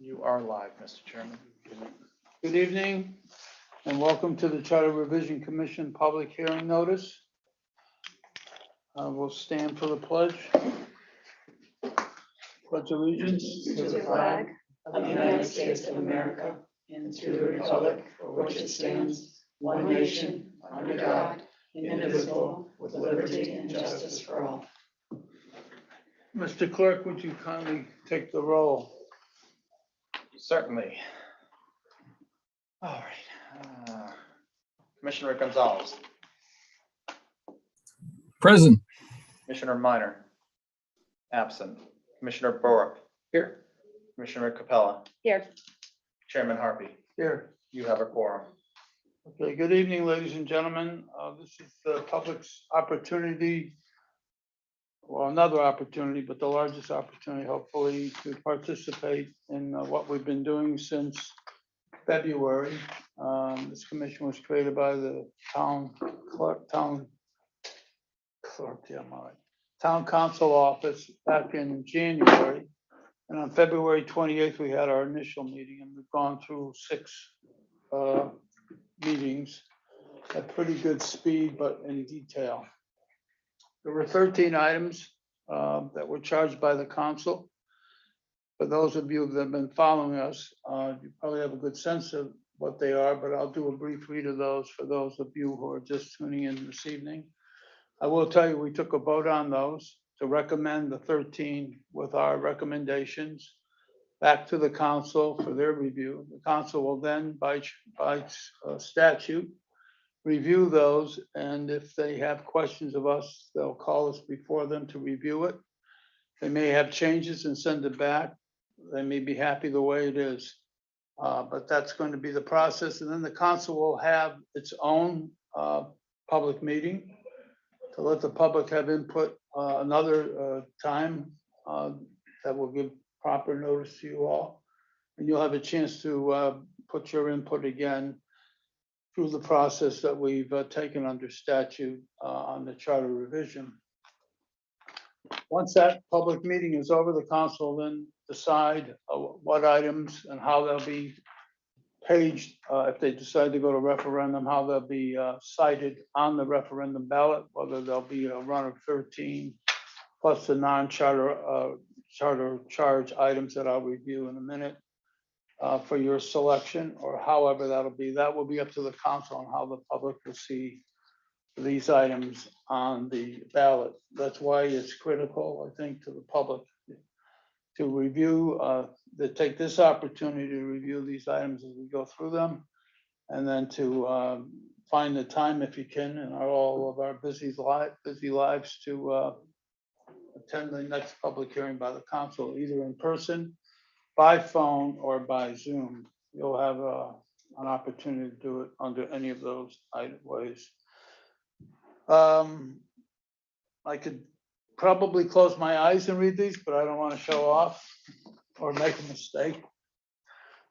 You are live, Mr. Chairman. Good evening and welcome to the Charter Revision Commission public hearing notice. We'll stand for the pledge. Pledge allegiance to the flag of the United States of America and to the republic for which it stands, one nation, under God, indivisible, with liberty and justice for all. Mr. Clerk, would you kindly take the roll? Certainly. All right. Commissioner Gonzalez, Present. Commissioner Minor, absent. Commissioner Borup, Here. Commissioner Capella, Here. Chairman Harpy. Here. You have a quorum. Okay, good evening, ladies and gentlemen. This is the public's opportunity, well, another opportunity, but the largest opportunity, hopefully, to participate in what we've been doing since February. This commission was created by the town council office back in January. And on February 28th, we had our initial meeting, and we've gone through 6 meetings at pretty good speed, but in detail. There were 13 items that were charged by the council. For those of you that have been following us, you probably have a good sense of what they are, but I'll do a brief read of those for those of you who are just tuning in this evening. I will tell you, we took a vote on those to recommend the 13 with our recommendations back to the council for their review. The council will then, by statute, review those, and if they have questions of us, they'll call us before them to review it. They may have changes and send it back. They may be happy the way it is, but that's going to be the process. And then the council will have its own public meeting to let the public have input another time that will give proper notice to you all. And you'll have a chance to put your input again through the process that we've taken under statute on the charter revision. Once that public meeting is over, the council will then decide what items and how they'll be paged, if they decide to go to referendum, how they'll be cited on the referendum ballot, whether there'll be a run of 13 plus the non-charter charter charge items that I'll review in a minute for your selection, or however that'll be. That will be up to the council on how the public will see these items on the ballot. That's why it's critical, I think, to the public to review, to take this opportunity to review these items as we go through them, and then to find the time, if you can, in all of our busy lives, to attend the next public hearing by the council, either in person, by phone, or by Zoom. You'll have an opportunity to do it under any of those ways. I could probably close my eyes and read these, but I don't want to show off or make a mistake.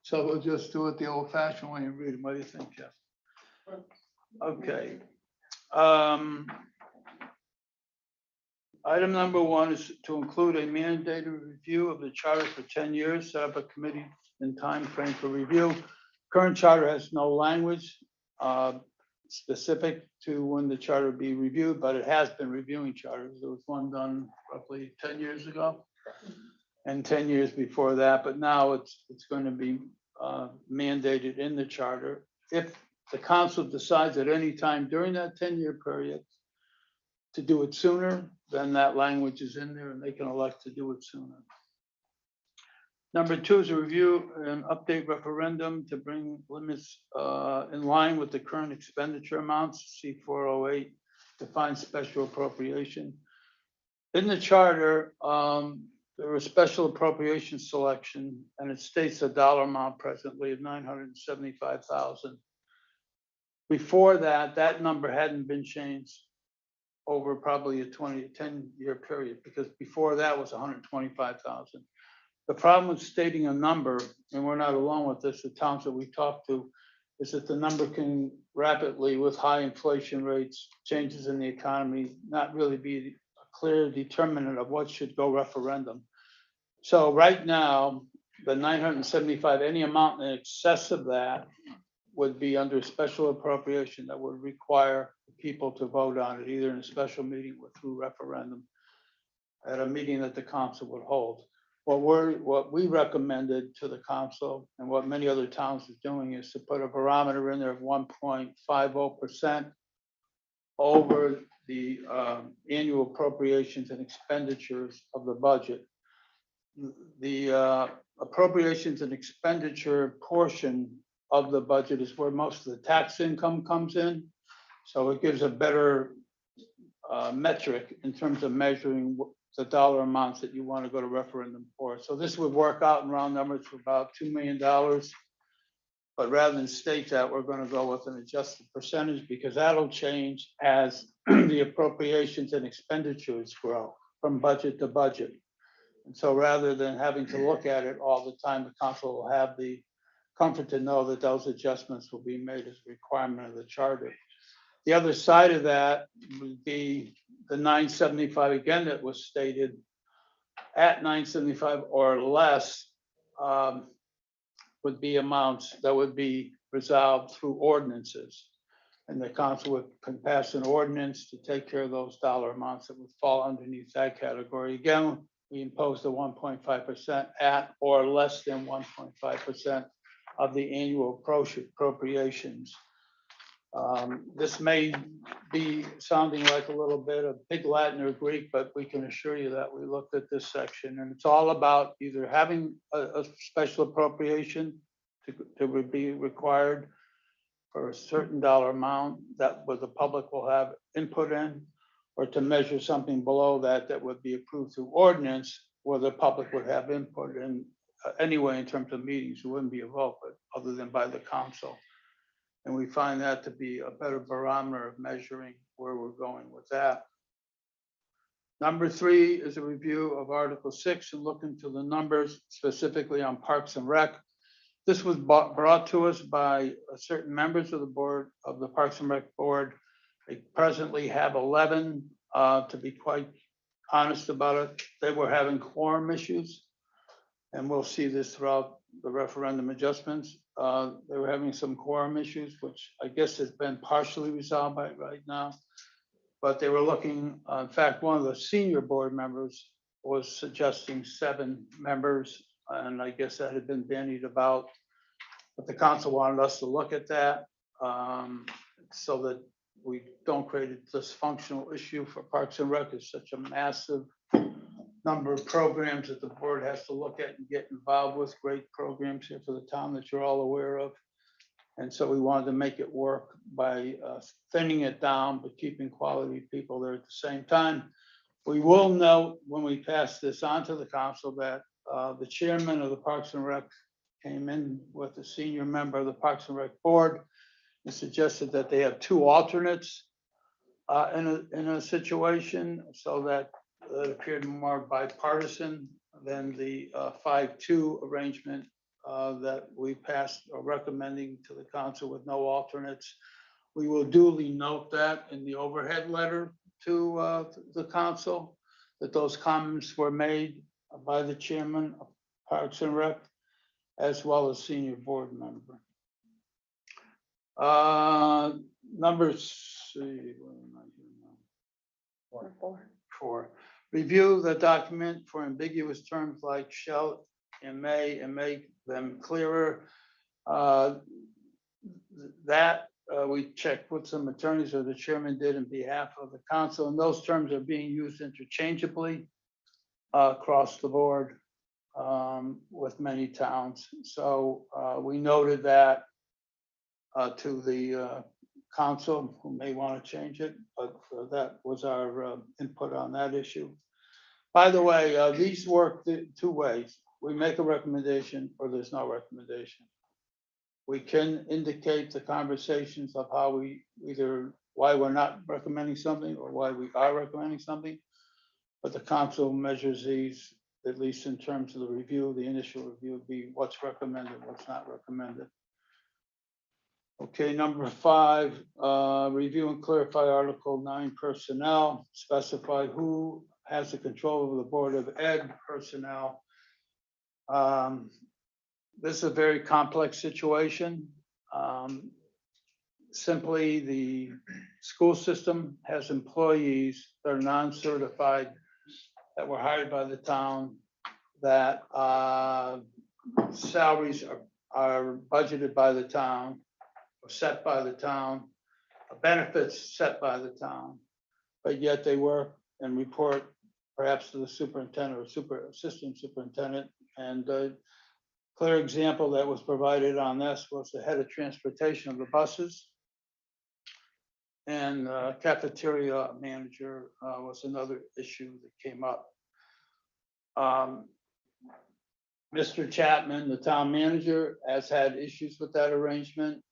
So we'll just do it the old-fashioned way and read them. What do you think, Jeff? Okay. Item number 1 is to include a mandated review of the charter for 10 years, set up a committee and time frame for review. Current charter has no language specific to when the charter be reviewed, but it has been reviewing charters. There was one done roughly 10 years ago and 10 years before that, but now it's going to be mandated in the charter. If the council decides at any time during that 10-year period to do it sooner, then that language is in there and they can elect to do it sooner. Number 2 is a review and update referendum to bring limits in line with the current expenditure amounts. C408 defines special appropriation. In the charter, there was special appropriation selection, and it states a dollar amount presently of $975,000. Before that, that number hadn't been changed over probably a 10-year period, because before that was 125,000. The problem with stating a number, and we're not alone with this, the towns that we talk to, is that the number can rapidly, with high inflation rates, changes in the economy, not really be a clear determinant of what should go referendum. So right now, the 975, any amount in excess of that would be under special appropriation that would require people to vote on it, either in a special meeting or through referendum at a meeting that the council would hold. What we recommended to the council and what many other towns are doing is to put a barometer in there of 1.50% over the annual appropriations and expenditures of the budget. The appropriations and expenditure portion of the budget is where most of the tax income comes in. So it gives a better metric in terms of measuring the dollar amounts that you want to go to referendum for. So this would work out in round numbers for about $2 million. But rather than state that, we're going to go with an adjusted percentage because that'll change as the appropriations and expenditures grow from budget to budget. And so rather than having to look at it all the time, the council will have the comfort to know that those adjustments will be made as a requirement of the charter. The other side of that would be the 975 again that was stated at 975 or less would be amounts that would be resolved through ordinances. And the council can pass an ordinance to take care of those dollar amounts that would fall underneath that category. Again, we imposed the 1.5% at or less than 1.5% of the annual appropriations. This may be sounding like a little bit of Pig Latin or Greek, but we can assure you that we looked at this section and it's all about either having a special appropriation to be required for a certain dollar amount that the public will have input in, or to measure something below that that would be approved through ordinance where the public would have input in anyway in terms of meetings. It wouldn't be a vote, but other than by the council. And we find that to be a better barometer of measuring where we're going with that. Number 3 is a review of Article 6 and look into the numbers specifically on Parks and Rec. This was brought to us by certain members of the board of the Parks and Rec board. They presently have 11. To be quite honest about it, they were having quorum issues. And we'll see this throughout the referendum adjustments. They were having some quorum issues, which I guess has been partially resolved right now. But they were looking, in fact, one of the senior board members was suggesting 7 members. And I guess that had been bandied about. But the council wanted us to look at that so that we don't create a dysfunctional issue for Parks and Rec. It's such a massive number of programs that the board has to look at and get involved with. Great programs here for the town that you're all aware of. And so we wanted to make it work by thinning it down, but keeping quality people there at the same time. We will note when we pass this on to the council that the chairman of the Parks and Rec came in with a senior member of the Parks and Rec board and suggested that they have 2 alternates in a situation so that it appeared more bipartisan than the 5-2 arrangement that we passed or recommending to the council with no alternates. We will duly note that in the overhead letter to the council, that those comments were made by the chairman of Parks and Rec, as well as senior board member. Number 4. Review the document for ambiguous terms like shall and make them clearer. We checked with some attorneys, or the chairman did, in behalf of the council, and those terms are being used interchangeably across the board with many towns. So we noted that to the council, who may want to change it, but that was our input on that issue. By the way, these work 2 ways. We make a recommendation or there's no recommendation. We can indicate the conversations of how we why we're not recommending something or why we are recommending something, but the council measures these, at least in terms of the review. The initial review would be what's recommended, what's not recommended. Okay, number 5, review and clarify Article 9 personnel, specify who has the control over the Board of Ed personnel. This is a very complex situation. Simply, the school system has employees that are non-certified that were hired by the town, that salaries are budgeted by the town, or set by the town, benefits set by the town, but yet they work and report perhaps to the superintendent or assistant superintendent. And a clear example that was provided on this was the head of transportation of the buses. And cafeteria manager was another issue that came up. Mr. Chapman, the town manager, has had issues with that arrangement.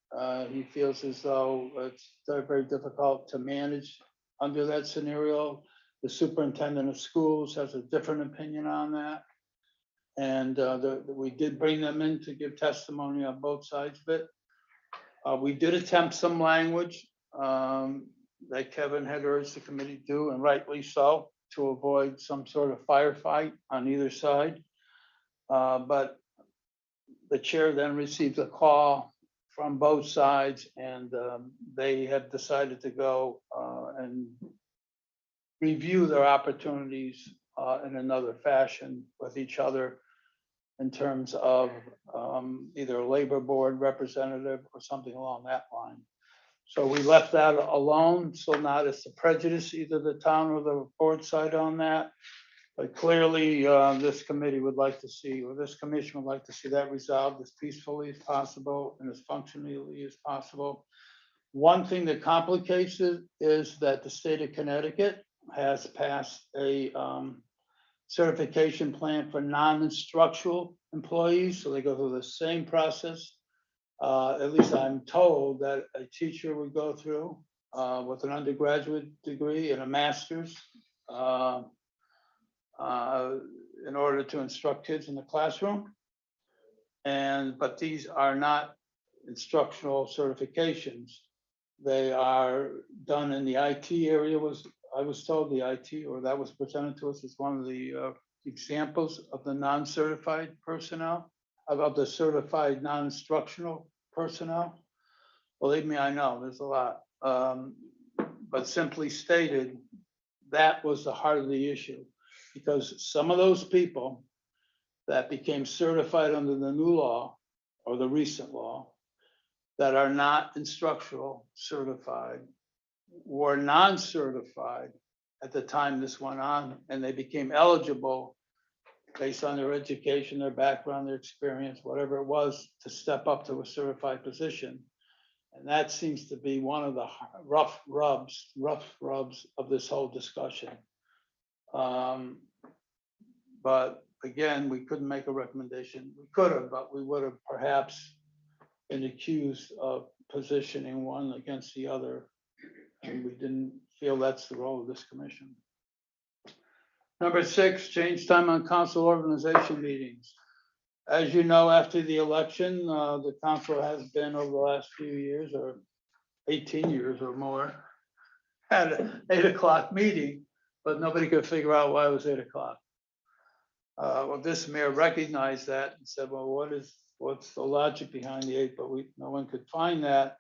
He feels as though it's very, very difficult to manage under that scenario. The superintendent of schools has a different opinion on that. And we did bring them in to give testimony on both sides of it. We did attempt some language that Kevin had urged the committee to do, and rightly so, to avoid some sort of firefight on either side. But the chair then received a call from both sides, and they have decided to go and review their opportunities in another fashion with each other in terms of either a labor board representative or something along that line. So we left that alone, so not as to prejudice either the town or the board side on that. But clearly, this committee would like to see, or this commission would like to see that resolved as peacefully as possible and as functionally as possible. One thing that complicates it is that the state of Connecticut has passed a certification plan for non-instructional employees. So they go through the same process. At least I'm told that a teacher would go through with an undergraduate degree and a master's in order to instruct kids in the classroom. But these are not instructional certifications. They are done in the IT area. I was told the IT, or that was presented to us as one of the examples of the non-certified personnel, of the certified non-instructional personnel. Believe me, I know there's a lot. But simply stated, that was the heart of the issue, because some of those people that became certified under the new law or the recent law that are not instructional certified were non-certified at the time this went on, and they became eligible based on their education, their background, their experience, whatever it was, to step up to a certified position. And that seems to be one of the rough rubs of this whole discussion. But again, we couldn't make a recommendation. We could have, but we would have perhaps been accused of positioning one against the other. And we didn't feel that's the role of this commission. Number 6, change time on council organization meetings. As you know, after the election, the council has been over the last few years, or 18 years or more, had an 8 o'clock meeting, but nobody could figure out why it was 8 o'clock. Well, this mayor recognized that and said, well, what's the logic behind the 8? But no one could find that.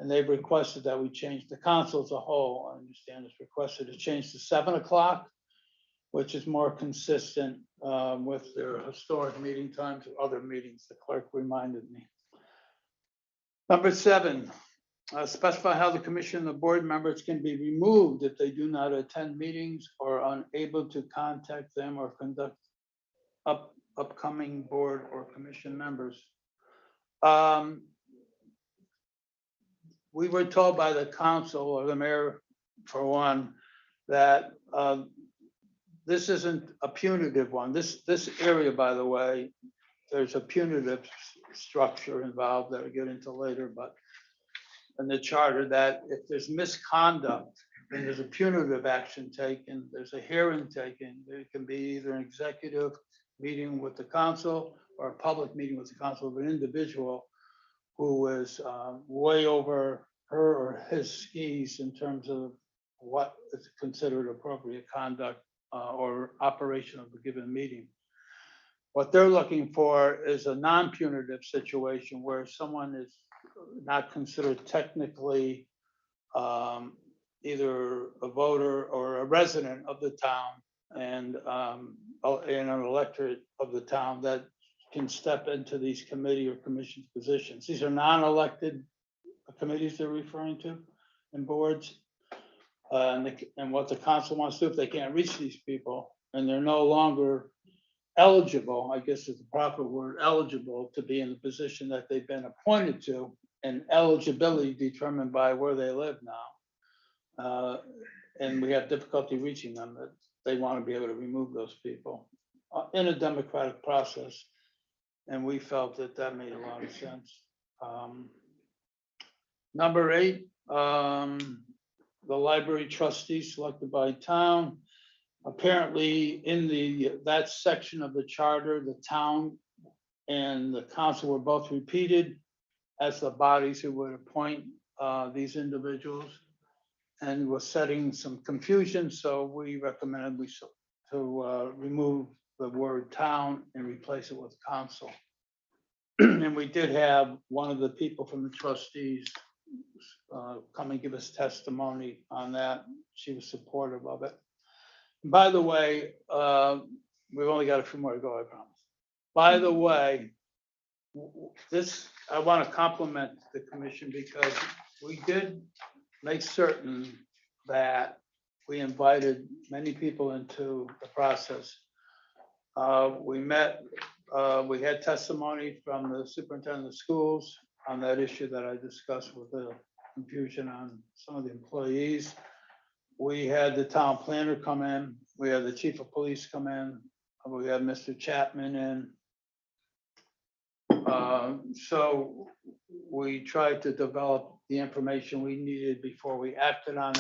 And they've requested that we change, the council as a whole, I understand, has requested to change to 7 o'clock, which is more consistent with their historic meeting times or other meetings. The clerk reminded me. Number 7, specify how the commission and the board members can be removed if they do not attend meetings or are unable to contact them or conduct upcoming board or commission members. We were told by the council, or the mayor for one, that this isn't a punitive one. This area, by the way, there's a punitive structure involved that I'll get into later, but in the charter, that if there's misconduct, then there's a punitive action taken, there's a hearing taken. There can be either an executive meeting with the council or a public meeting with the council of an individual who is way over her or his skis in terms of what is considered appropriate conduct or operation of a given meeting. What they're looking for is a non-punitive situation where someone is not considered technically either a voter or a resident of the town and an electorate of the town that can step into these committee or commission positions. These are non-elected committees they're referring to and boards. And what the council wants to do, if they can't reach these people and they're no longer eligible, I guess is the proper word, eligible to be in the position that they've been appointed to, and eligibility determined by where they live now. And we have difficulty reaching them, that they want to be able to remove those people in a democratic process. And we felt that that made a lot of sense. Number 8, the library trustee selected by town. Apparently in that section of the charter, the town and the council were both repeated as the bodies who would appoint these individuals, and was setting some confusion. So we recommended to remove the word town and replace it with council. And we did have one of the people from the trustees come and give us testimony on that. She was supportive of it. By the way, we've only got a few more to go, I promise. By the way, I want to compliment the commission because we did make certain that we invited many people into the process. We had testimony from the superintendent of schools on that issue that I discussed with the confusion on some of the employees. We had the town planner come in, we had the chief of police come in, we had Mr. Chapman in. So we tried to develop the information we needed before we acted on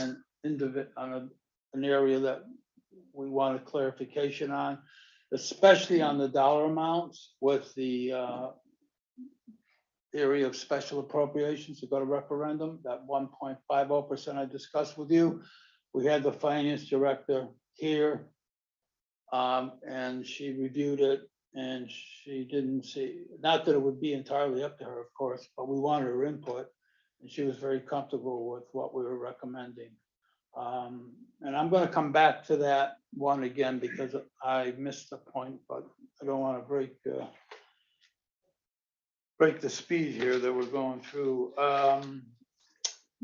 an area that we wanted clarification on, especially on the dollar amounts with the area of special appropriations to go to referendum, that 1.50% I discussed with you. We had the finance director here, and she reviewed it, and she didn't see, not that it would be entirely up to her, of course, but we wanted her input, and she was very comfortable with what we were recommending. And I'm going to come back to that one again because I missed the point, but I don't want to break the speed here that we're going through.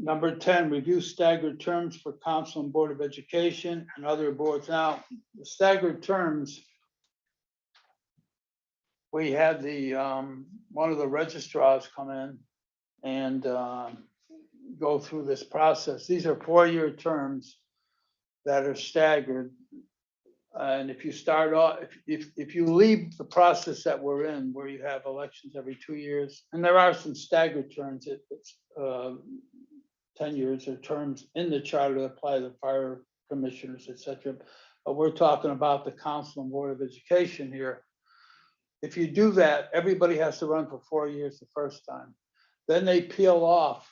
Number 10, review staggered terms for council and board of education and other boards. Now, the staggered terms, we had the one of the registrars come in and go through this process. These are 4-year terms that are staggered. And if you start off, if you leave the process that we're in, where you have elections every 2 years, and there are some staggered terms, it's 10 years or terms in the charter that apply to the fire commissioners, et cetera. But we're talking about the council and board of education here. If you do that, everybody has to run for 4 years the first time. Then they peel off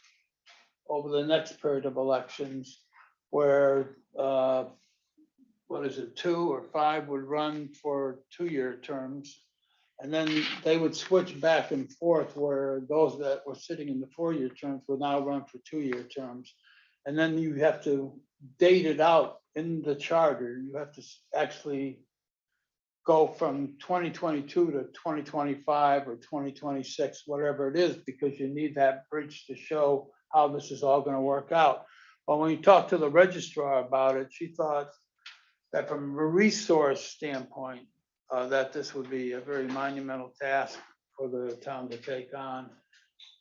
over the next period of elections where, 2 or 5 would run for 2-year terms. And then they would switch back and forth where those that were sitting in the 4-year terms would now run for 2-year terms. And then you have to date it out in the charter. You have to actually go from 2022 to 2025 or 2026, whatever it is, because you need that bridge to show how this is all going to work out. But when you talk to the registrar about it, she thought that from a resource standpoint, that this would be a very monumental task for the town to take on.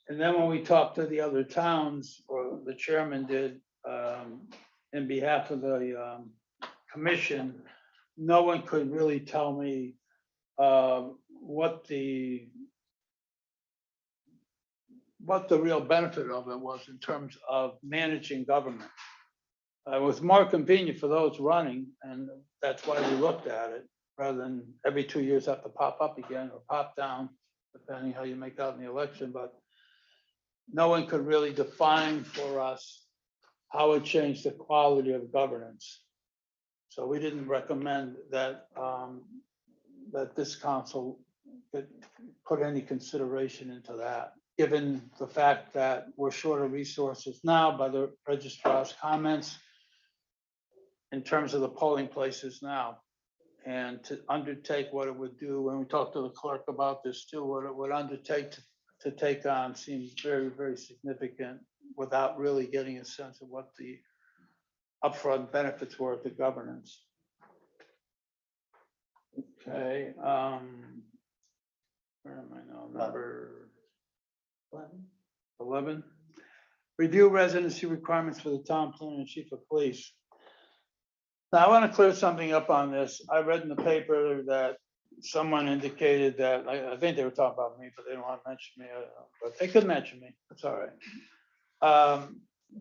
And then when we talked to the other towns, or the chairman did, in behalf of the commission, no one could really tell me what the real benefit of it was in terms of managing government. It was more convenient for those running, and that's why we looked at it, rather than every 2 years have to pop up again or pop down, depending how you make out in the election. But no one could really define for us how it changed the quality of governance. So we didn't recommend that that this council could put any consideration into that, given the fact that we're short of resources now by the registrar's comments in terms of the polling places now. And to undertake what it would do, when we talked to the clerk about this too, what it would undertake to take on seems very, very significant without really getting a sense of what the upfront benefits were of the governance. Okay, where am I now? Number 11. Review residency requirements for the town planner and chief of police. Now, I want to clear something up on this. I read in the paper that someone indicated that, I think they were talking about me, but they don't want to mention me, but they could mention me, that's all right.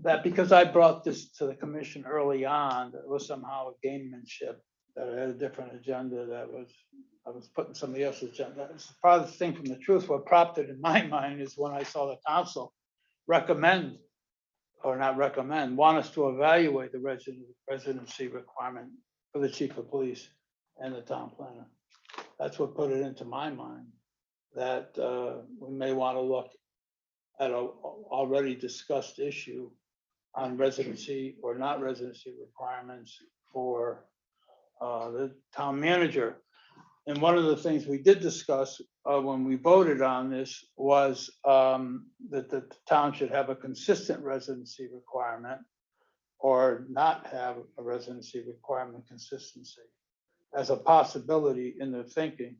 That because I brought this to the commission early on, that it was somehow a gamemanship, that I had a different agenda I was putting somebody else's agenda. It's the farthest thing from the truth. What prompted it in my mind is when I saw the council recommend, or not recommend, want us to evaluate the residency requirement for the chief of police and the town planner. That's what put it into my mind, that we may want to look at a already discussed issue on residency or not residency requirements for the town manager. And one of the things we did discuss when we voted on this was that the town should have a consistent residency requirement or not have a residency requirement consistency as a possibility in their thinking.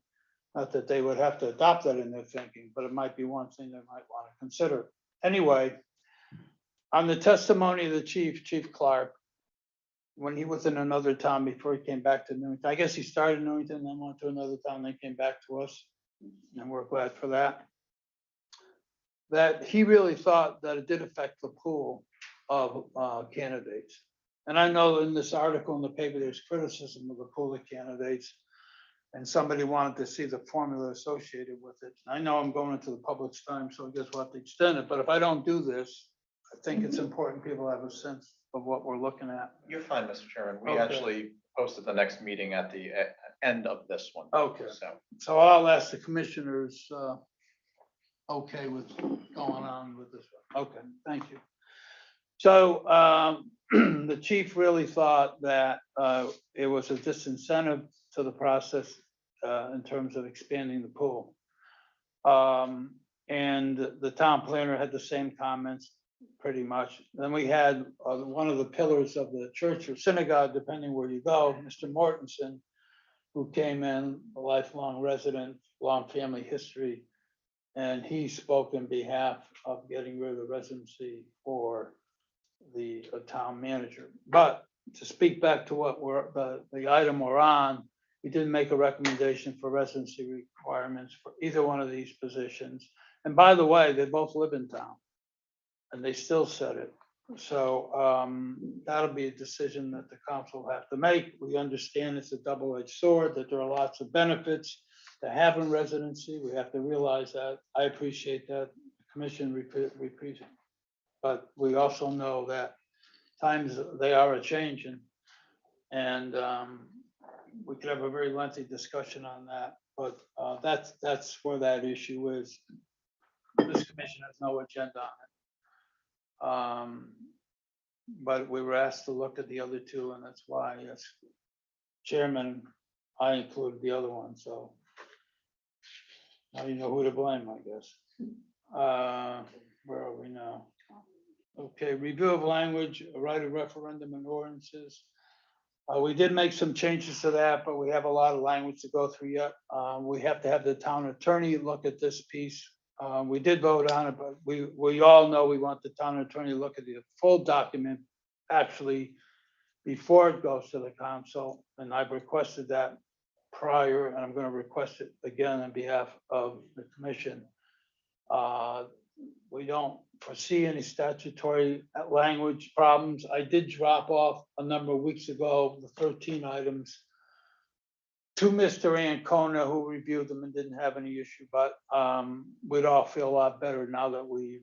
Not that they would have to adopt that in their thinking, but it might be one thing they might want to consider. Anyway, on the testimony of the Chief Clark, when he was in another town before he came back to Newington, I guess he started in Newington, then went to another town, then came back to us, and we're glad for that. That he really thought that it did affect the pool of candidates. And I know in this article in the paper, there's criticism of the pool of candidates, and somebody wanted to see the formula associated with it. I know I'm going into the public's time, so I guess we'll have to extend it, but if I don't do this, I think it's important people have a sense of what we're looking at. You're fine, Mr. Chairman. We Okay. actually posted the next meeting at the end of this one. Okay. So I'll ask the commissioners, okay with going on with this one. Okay, thank you. So the chief really thought that it was a disincentive to the process in terms of expanding the pool. And the town planner had the same comments pretty much. Then we had one of the pillars of the church or synagogue, depending where you go, Mr. Mortensen, who came in, a lifelong resident, long family history. And he spoke in behalf of getting rid of the residency for the town manager. But to speak back to what the item we're on, we didn't make a recommendation for residency requirements for either one of these positions. And by the way, they both live in town and they still said it. So that'll be a decision that the council will have to make. We understand it's a double-edged sword, that there are lots of benefits to having residency. We have to realize that. I appreciate that. The commission repeats it. But we also know that times they are a changing, and we could have a very lengthy discussion on that. But that's where that issue is. This commission has no agenda on it. But we were asked to look at the other two, and that's why, as chairman, I included the other one. So now you know who to blame, I guess. Where are we now? Okay, review of language, a right of referendum and ordinances. We did make some changes to that, but we have a lot of language to go through yet. We have to have the town attorney look at this piece. We did vote on it, but we all know we want the town attorney to look at the full document actually before it goes to the council. And I've requested that prior, and I'm going to request it again on behalf of the commission. We don't foresee any statutory language problems. I did drop off a number of weeks ago, the 13 items to Mr. Ancona, who reviewed them and didn't have any issue, but we'd all feel a lot better now that we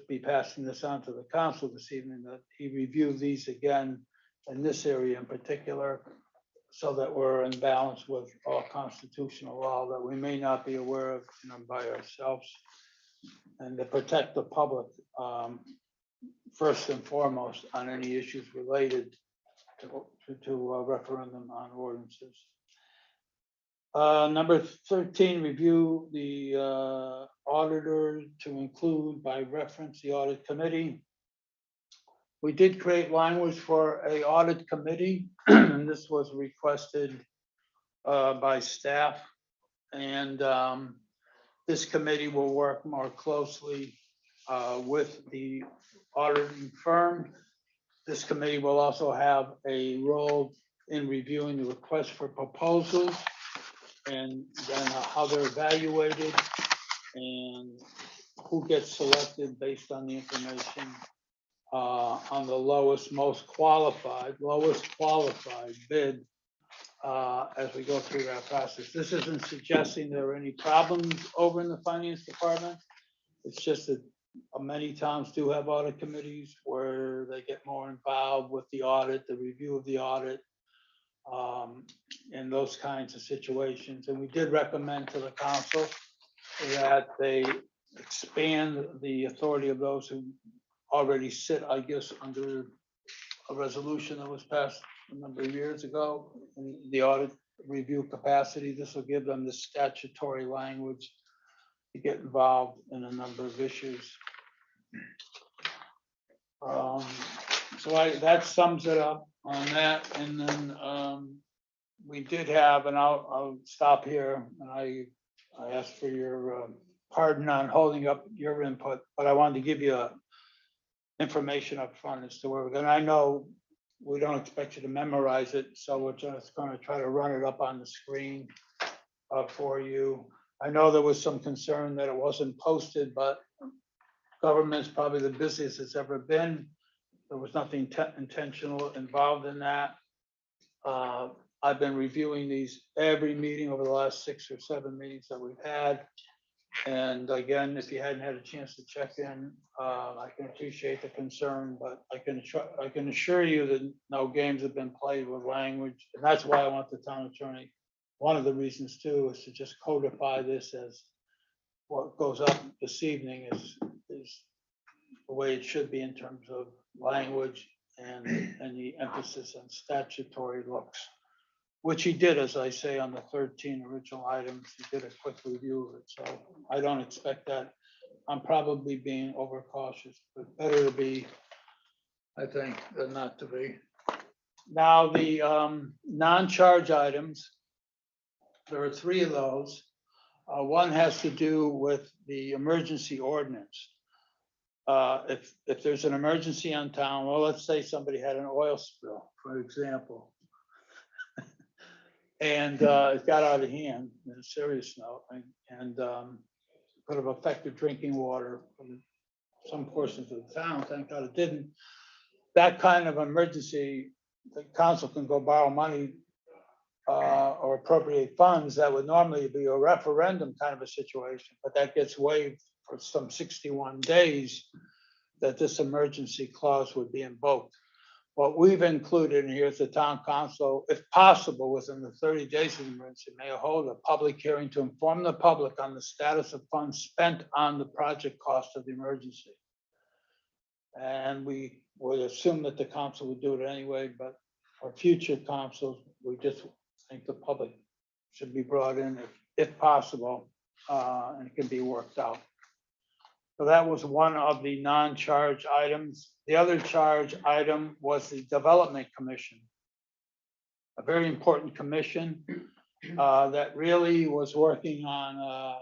be passing this on to the council this evening, that he reviewed these again in this area in particular. so that we're in balance with all constitutional law that we may not be aware of, by ourselves. And to protect the public, first and foremost, on any issues related to referendum on ordinances. Number 13, review the auditor to include by reference the audit committee. We did create language for a audit committee, and this was requested by staff. And this committee will work more closely with the auditing firm. This committee will also have a role in reviewing the request for proposals and then how they're evaluated and who gets selected based on the information on the most qualified bid as we go through that process. This isn't suggesting there are any problems over in the finance department. It's just that many towns do have audit committees where they get more involved with the audit, the review of the audit, in those kinds of situations. And we did recommend to the council that they expand the authority of those who already sit, I guess, under a resolution that was passed a number of years ago in the audit review capacity. This will give them the statutory language to get involved in a number of issues. So that sums it up on that. And then we did have, and I'll stop here, and I asked for your pardon on holding up your input, but I wanted to give you information up front as to where we're going. I know we don't expect you to memorize it, so we're just going to try to run it up on the screen for you. I know there was some concern that it wasn't posted, but government's probably the busiest it's ever been. There was nothing intentional involved in that. I've been reviewing these every meeting over the last 6 or 7 meetings that we've had. And again, if you hadn't had a chance to check in, I can appreciate the concern, but I can assure you that no games have been played with language. And that's why I want the town attorney. One of the reasons too is to just codify this as what goes up this evening is the way it should be in terms of language and the emphasis on statutory looks, which he did, as I say, on the 13 original items. He did a quick review of it. So I don't expect that. I'm probably being overcautious, but better to be, I think, than not to be. Now, the non-charge items, there are 3 of those. One has to do with the emergency ordinance. If there's an emergency on town, well, let's say somebody had an oil spill, for example, and it got out of hand in a serious note, and could have affected drinking water from some portions of the town. Thank God it didn't. That kind of emergency, the council can go borrow money or appropriate funds. That would normally be a referendum kind of a situation, but that gets waived for some 61 days that this emergency clause would be invoked. What we've included in here is the town council, if possible, within the 30 days of the emergency, may hold a public hearing to inform the public on the status of funds spent on the project cost of the emergency. And we would assume that the council would do it anyway, but for future councils, we just think the public should be brought in if possible, and it can be worked out. So that was one of the non-charge items. The other charge item was the Development Commission, a very important commission that really was working on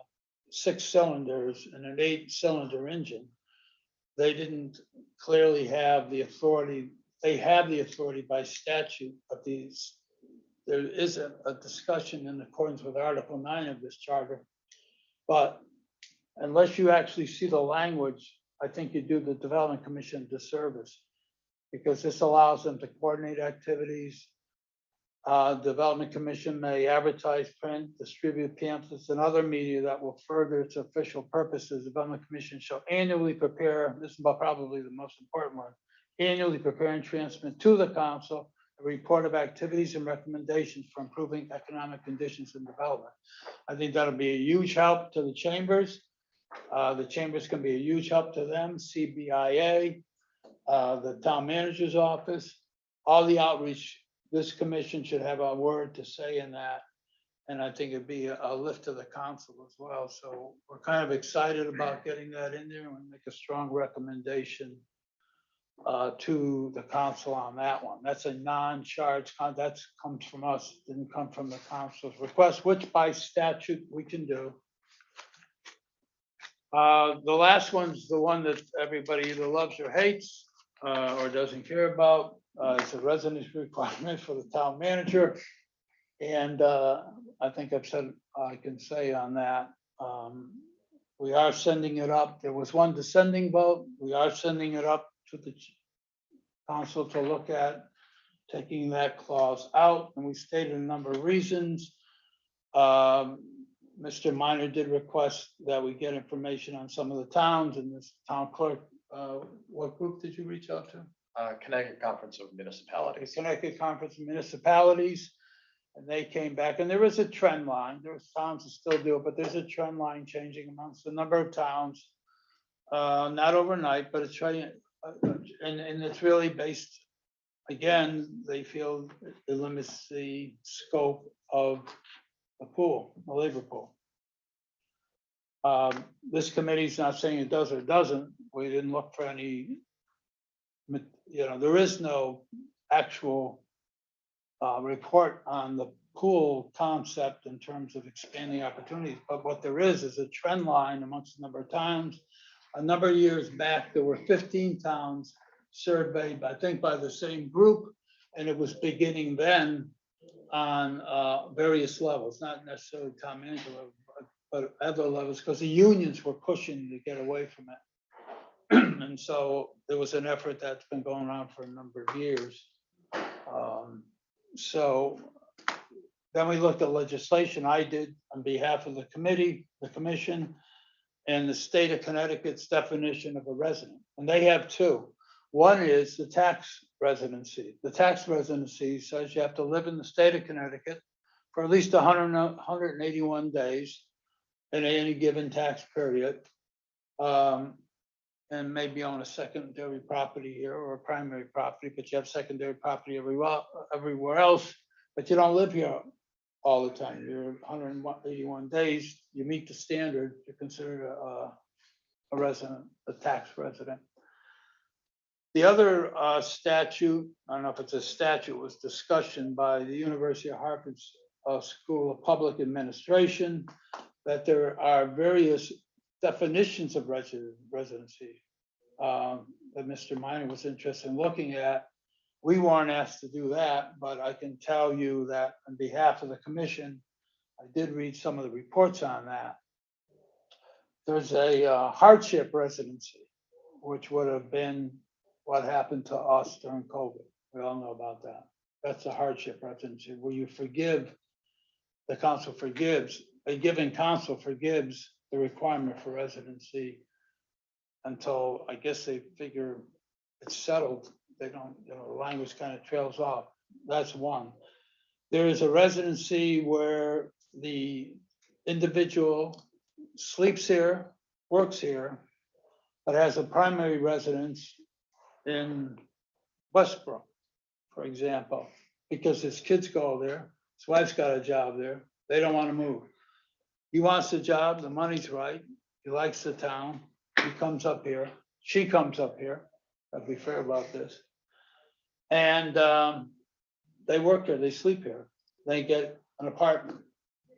6 cylinders and an 8-cylinder engine. They didn't clearly have the authority. They have the authority by statute, but there is a discussion in accordance with Article 9 of this charter. But unless you actually see the language, I think you do the Development Commission a disservice, because this allows them to coordinate activities. Development Commission may advertise, print, distribute pamphlets and other media that will further its official purposes. The Development Commission shall annually prepare, this is probably the most important one, annually prepare and transmit to the council a report of activities and recommendations for improving economic conditions and development. I think that'll be a huge help to the chambers. The chambers can be a huge help to them, CBIA, the town manager's office, all the outreach. This commission should have a word to say in that. And I think it'd be a lift to the council as well. So we're kind of excited about getting that in there and make a strong recommendation to the council on that one. That's a non-charge, that comes from us, didn't come from the council's request, which by statute we can do. The last one's the one that everybody either loves or hates, or doesn't care about. It's a residence requirement for the town manager. And I think I've said, I can say on that, we are sending it up. There was one descending vote. We are sending it up to the council to look at, taking that clause out. And we stated a number of reasons. Mr. Minor did request that we get information on some of the towns, and this town clerk, what group did you reach out to? Connecticut Conference of Municipalities. Connecticut Conference of Municipalities. And they came back, and there is a trend line. There's towns that still do it, but there's a trend line changing amongst a number of towns. Not overnight, but it's trying, and it's really based, again, they feel it limits the scope of the pool, the labor pool. This committee's not saying it does or doesn't. We didn't look for any, there is no actual report on the pool concept in terms of expanding opportunities. But what there is a trend line amongst a number of towns. A number of years back, there were 15 towns surveyed, I think, by the same group. And it was beginning then on various levels, not necessarily town manager level, but other levels, because the unions were pushing to get away from it. And so there was an effort that's been going on for a number of years. So then we looked at legislation. I did on behalf of the committee, the commission, and the state of Connecticut's definition of a resident. And they have two. One is the tax residency. The tax residency says you have to live in the state of Connecticut for at least 181 days in any given tax period. And maybe own a secondary property here or a primary property, but you have secondary property everywhere else, but you don't live here all the time. You're 181 days, you meet the standard, you're considered a resident, a tax resident. The other statute, I don't know if it's a statute, was discussion by the University of Hartford's School of Public Administration, that there are various definitions of residency that Mr. Minor was interested in looking at. We weren't asked to do that, but I can tell you that on behalf of the commission, I did read some of the reports on that. There's a hardship residency, which would have been what happened to us during COVID. We all know about that. That's a hardship residency where you forgive, the council forgives, a given council forgives the requirement for residency until I guess they figure it's settled. They don't, the language kind of trails off. That's one. There is a residency where the individual sleeps here, works here, but has a primary residence in Westbrook, for example, because his kids go there, his wife's got a job there, they don't want to move. He wants the job, the money's right, he likes the town, he comes up here, she comes up here, I'll be fair about this. And they work here, they sleep here, they get an apartment.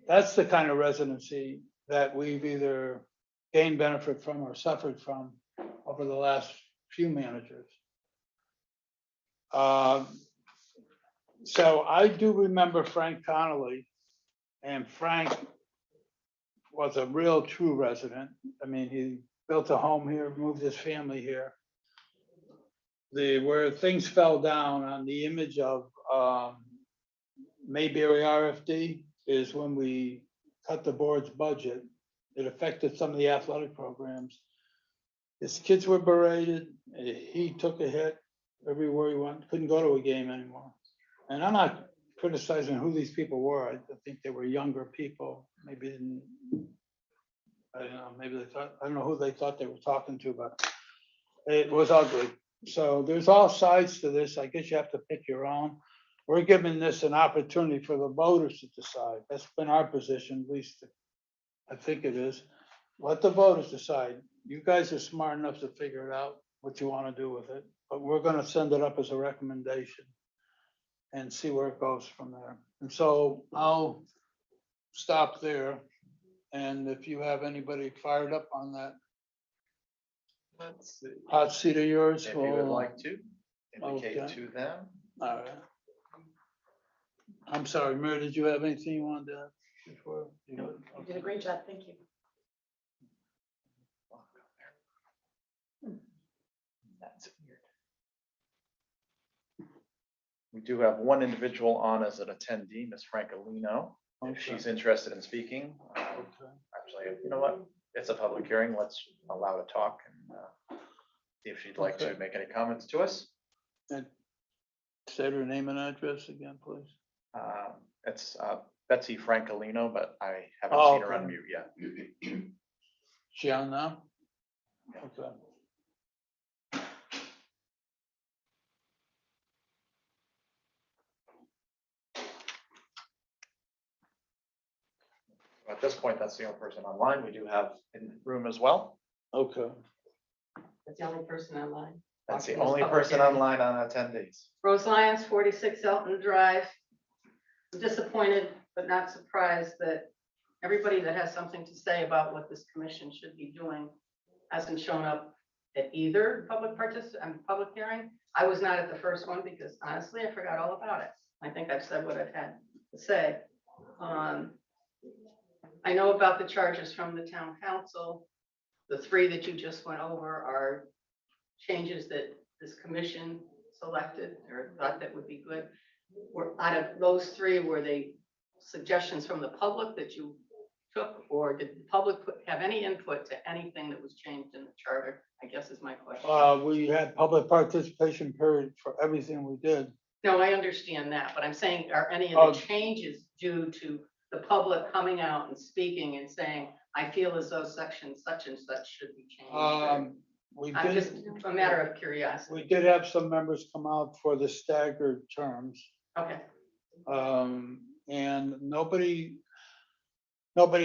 That's the kind of residency that we've either gained benefit from or suffered from over the last few managers. So I do remember Frank Connolly, and Frank was a real true resident. I mean, he built a home here, moved his family here. Where things fell down on the image of Mayberry RFD is when we cut the board's budget. It affected some of the athletic programs. His kids were berated. He took a hit everywhere he went. Couldn't go to a game anymore. and I'm not criticizing who these people were. I think they were younger people, maybe didn't, I don't know, maybe they thought, I don't know who they thought they were talking to, but it was ugly. So there's all sides to this. I guess you have to pick your own. We're giving this an opportunity for the voters to decide. That's been our position, at least I think it is. Let the voters decide. You guys are smart enough to figure it out what you want to do with it, but we're going to send it up as a recommendation and see where it goes from there. And so I'll stop there. And if you have anybody fired up on that Let's see. hot seat of yours, If you would we'll- like to indicate Okay. to them. all right. I'm sorry, Mary, did you have anything you wanted to add before? You No, would? You did a great job, thank you. That's weird. We do have one individual on as an attendee, Ms. Francolino. If Okay. she's interested in speaking, Okay. actually, you know what? It's a public hearing. Let's allow her to talk and see if she'd like to Okay. make any comments to us. And state her name and address again, please. It's Betsy Francolino, but I haven't Oh, seen her okay. on mute yet. She on now? Okay. At this point, that's the only person online. We do have in the room as well. Okay. That's the only person online. That's the Watching this only public person hearing. online on attendees. Rose Lyons, 46 Elton Drive. I'm disappointed, but not surprised that everybody that has something to say about what this commission should be doing hasn't shown up at either public hearing. I was not at the first one because honestly, I forgot all about it. I think I've said what I've had to say. I know about the charges from the town council. The three that you just went over are changes that this commission selected or thought that would be good. Were out of those three, were they suggestions from the public that you took, or did the public have any input to anything that was changed in the charter? I guess is my question. We had public participation period for everything we did. No, I understand that, but I'm saying, are any Oh. of the changes due to the public coming out and speaking and saying, I feel as though section such and such should be changed? We I'm just did, a matter of curiosity. we did have some members come out for the staggered terms. Okay, And nobody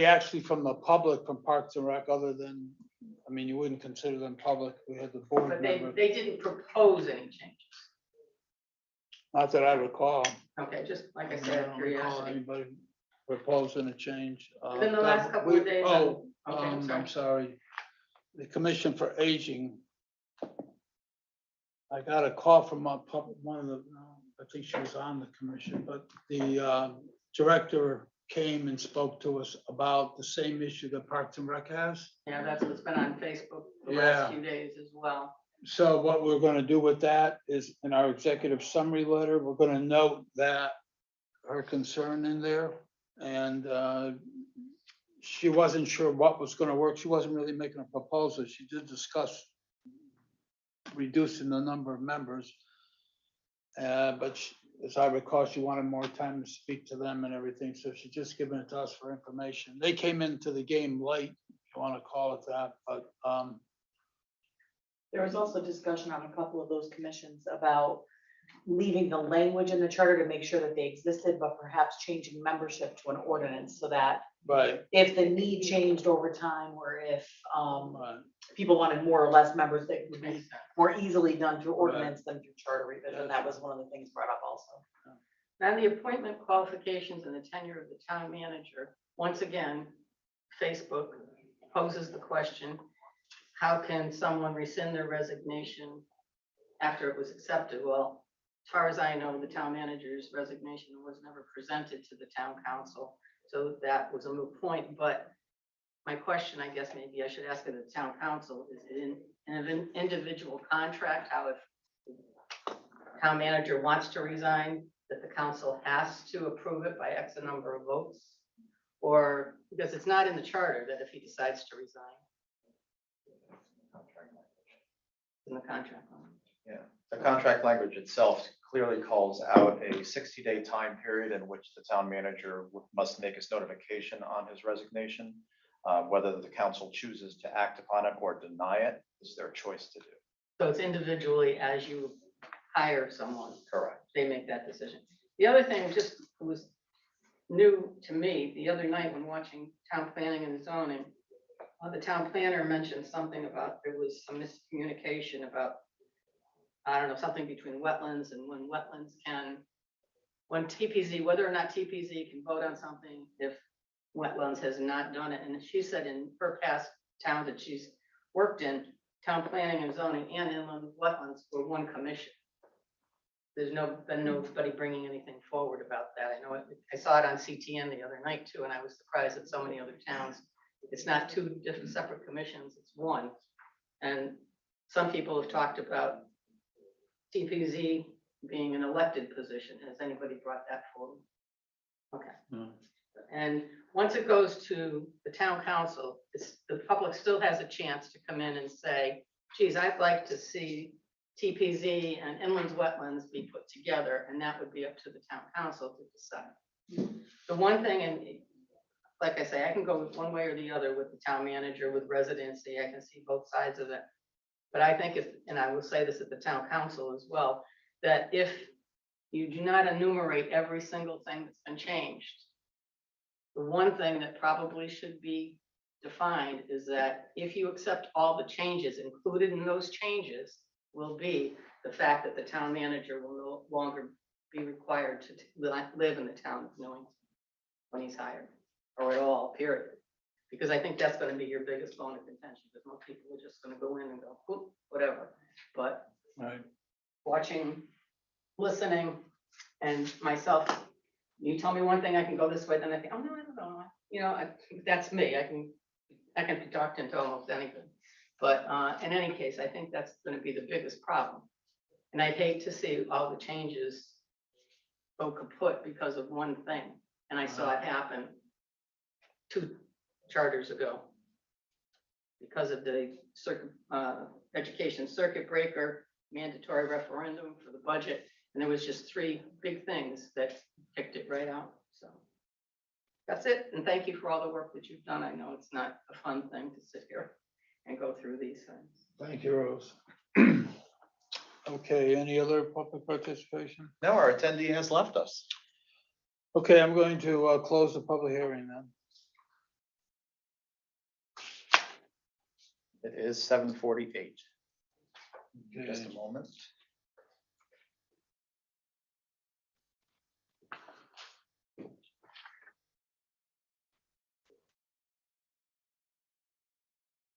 actually from the public, from Parks and Rec, other than, I mean, you wouldn't consider them public. We had the board but member, they didn't propose any changes. not that I recall. Okay, just like I I said, don't recall curiosity. anybody proposing a change. Within the last couple of days, Oh, okay, I'm I'm sorry. The Commission for Aging. I got a call from one of the, I think she was on the commission, but the director came and spoke to us about the same issue that Parks and Rec has. Yeah, that's what's been on Facebook the Yeah. last few days as well. So what we're gonna do with that is in our executive summary letter, we're gonna note that her concern in there. And she wasn't sure what was gonna work. She wasn't really making a proposal. She did discuss reducing the number of members. But as I recall, she wanted more time to speak to them and everything. So she's just giving it to us for information. They came into the game late, if you wanna call it that, but There was also discussion on a couple of those commissions about leaving the language in the charter to make sure that they existed, but perhaps changing membership to an ordinance so that right. if the need changed over time, or if Right. people wanted more or less members, that would be Makes sense. more easily done through Right. ordinance than through charter revision. That was one of the things brought up also. And the appointment qualifications and the tenure of the town manager, once again, Facebook poses the question, how can someone rescind their resignation after it was accepted? Well, as far as I know, the town manager's resignation was never presented to the town council, so that was a moot point. But my question, I guess maybe I should ask of the town council, is it in an individual contract, how if the town manager wants to resign, that the council has to approve it by X number of votes? Or, because it's not in the charter that if he decides to resign, in the contract. The contract language itself clearly calls out a 60-day time period in which the town manager must make his notification on his resignation. Whether the council chooses to act upon it or deny it is their choice to do. So it's individually as you hire someone, Correct. they make that decision. The other thing just was new to me the other night when watching town planning and zoning. The town planner mentioned something about there was some miscommunication about, I don't know, something between wetlands and when wetlands can, when TPZ, whether or not TPZ can vote on something if wetlands has not done it. And she said in her past towns that she's worked in, town planning and zoning and inland wetlands were one commission. There's been nobody bringing anything forward about that. I know I saw it on CTN the other night too, and I was surprised that so many other towns, it's not two different separate commissions, it's one. And some people have talked about TPZ being an elected position. Has anybody brought that forward? Okay. No. And once it goes to the town council, the public still has a chance to come in and say, geez, I'd like to see TPZ and inland wetlands be put together, and that would be up to the town council to decide. The one thing, and like I say, I can go with one way or the other with the town manager, with residency, I can see both sides of it. But I think if, and I will say this at the town council as well, that if you do not enumerate every single thing that's been changed, the one thing that probably should be defined is that if you accept all the changes, included in those changes will be the fact that the town manager will no longer be required to live in the town of Newington when he's hired, or at all, period. Because I think that's gonna be your biggest bone of contention, because most people are just gonna go in and go, whoop, whatever. But Right. watching, listening, and myself, you tell me one thing, I can go this way, then I think, oh, no, I don't know. You know, that's me. I can be talked into almost anything. But in any case, I think that's going to be the biggest problem. And I'd hate to see all the changes go kaput because of one thing. And I saw it happen 2 charters ago because of the education circuit breaker, mandatory referendum for the budget. And there was just 3 big things that kicked it right out. So that's it. And thank you for all the work that you've done. I know it's not a fun thing to sit here and go through these things. Thank you, Rose. Okay, any other public participation? No, our attendee has left us. Okay, I'm going to close the public hearing then. It is 7:48. Just a Okay. moment.